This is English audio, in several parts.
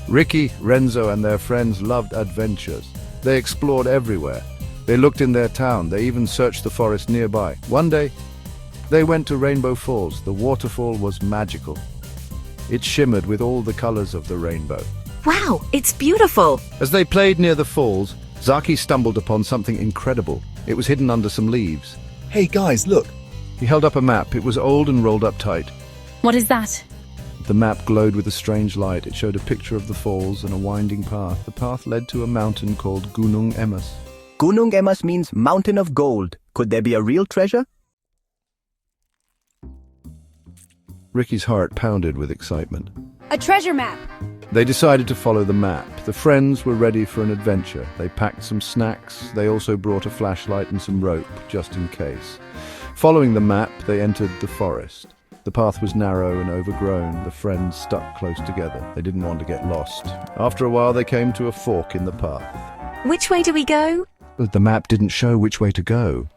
Ricky, Renzo, and their friends loved adventures. They explored everywhere. They looked in their town. They even searched the forest nearby. One day, they went to Rainbow Falls. The waterfall was magical. It shimmered with all the colors of the rainbow. Wow, it's beautiful! As they played near the falls, Zaki stumbled upon something incredible. It was hidden under some leaves. Hey guys, look! He held up a map. It was old and rolled up tight. What is that? The map glowed with a strange light. It showed a picture of the falls and a winding path. The path led to a mountain called Gunung Emas. Gunung Emas means mountain of gold. Could there be a real treasure? Ricky's heart pounded with excitement. A treasure map! They decided to follow the map. The friends were ready for an adventure. They packed some snacks. They also brought a flashlight and some rope, just in case. Following the map, they entered the forest. The path was narrow and overgrown. The friends stuck close together. They didn't want to get lost. After a while, they came to a fork in the path. Which way do we go? But the map didn't show which way to go.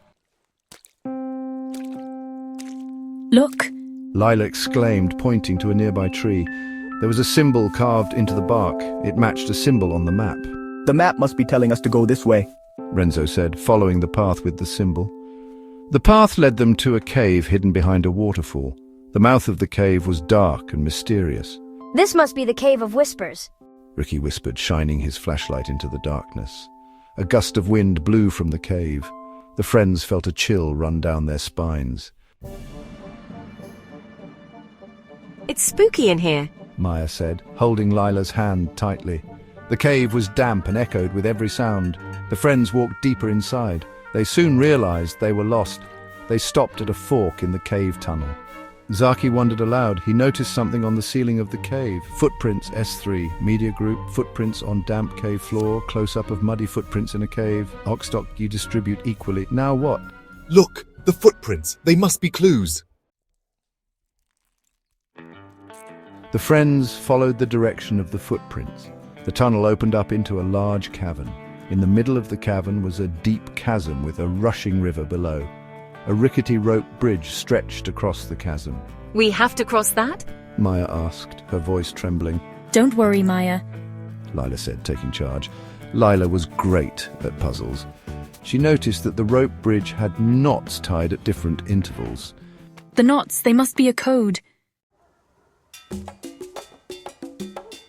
Look! Lila exclaimed, pointing to a nearby tree. There was a symbol carved into the bark. It matched a symbol on the map. The map must be telling us to go this way. Renzo said, following the path with the symbol. The path led them to a cave hidden behind a waterfall. The mouth of the cave was dark and mysterious. This must be the Cave of Whispers. Ricky whispered, shining his flashlight into the darkness. A gust of wind blew from the cave. The friends felt a chill run down their spines. It's spooky in here. Maya said, holding Lila's hand tightly. The cave was damp and echoed with every sound. The friends walked deeper inside. They soon realized they were lost. They stopped at a fork in the cave tunnel. Zaki wondered aloud. He noticed something on the ceiling of the cave. Footprints S3, media group, footprints on damp cave floor, close-up of muddy footprints in a cave. Oxstock you distribute equally. Now what? Look! The footprints! They must be clues! The friends followed the direction of the footprints. The tunnel opened up into a large cavern. In the middle of the cavern was a deep chasm with a rushing river below. A rickety rope bridge stretched across the chasm. We have to cross that? Maya asked, her voice trembling. Don't worry, Maya. Lila said, taking charge. Lila was great at puzzles. She noticed that the rope bridge had knots tied at different intervals. The knots, they must be a code.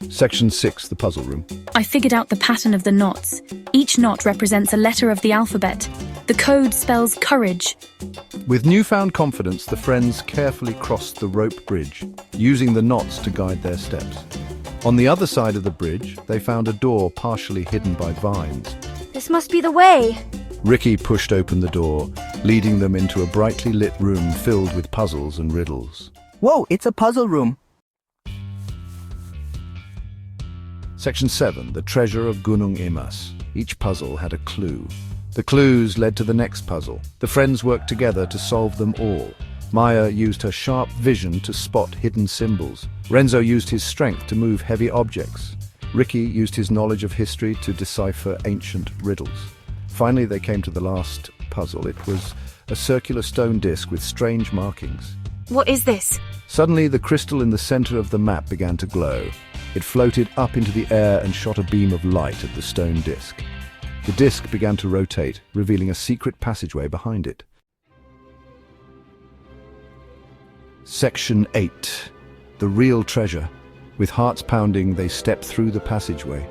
Section 6, the puzzle room. I figured out the pattern of the knots. Each knot represents a letter of the alphabet. The code spells courage. With newfound confidence, the friends carefully crossed the rope bridge, using the knots to guide their steps. On the other side of the bridge, they found a door partially hidden by vines. This must be the way. Ricky pushed open the door, leading them into a brightly lit room filled with puzzles and riddles. Whoa, it's a puzzle room. Section 7, the treasure of Gunung Emas. Each puzzle had a clue. The clues led to the next puzzle. The friends worked together to solve them all. Maya used her sharp vision to spot hidden symbols. Renzo used his strength to move heavy objects. Ricky used his knowledge of history to decipher ancient riddles. Finally, they came to the last puzzle. It was a circular stone disc with strange markings. What is this? Suddenly, the crystal in the center of the map began to glow. It floated up into the air and shot a beam of light at the stone disc. The disc began to rotate, revealing a secret passageway behind it. Section 8. The real treasure. With hearts pounding, they stepped through the passageway.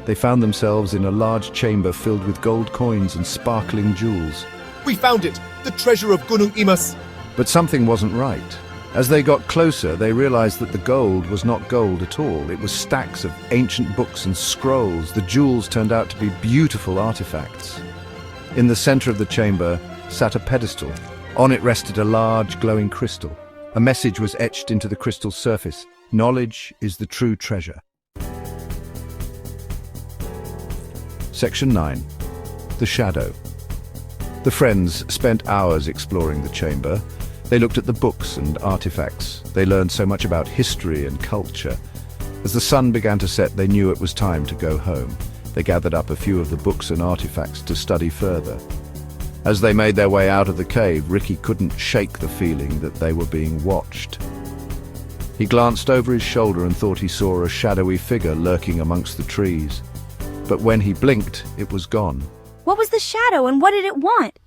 They found themselves in a large chamber filled with gold coins and sparkling jewels. We found it! The treasure of Gunung Emas! But something wasn't right. As they got closer, they realized that the gold was not gold at all. It was stacks of ancient books and scrolls. The jewels turned out to be beautiful artifacts. In the center of the chamber sat a pedestal. On it rested a large, glowing crystal. A message was etched into the crystal's surface. Knowledge is the true treasure. Section 9. The Shadow. The friends spent hours exploring the chamber. They looked at the books and artifacts. They learned so much about history and culture. As the sun began to set, they knew it was time to go home. They gathered up a few of the books and artifacts to study further. As they made their way out of the cave, Ricky couldn't shake the feeling that they were being watched. He glanced over his shoulder and thought he saw a shadowy figure lurking amongst the trees. But when he blinked, it was gone. What was the shadow and what did it want?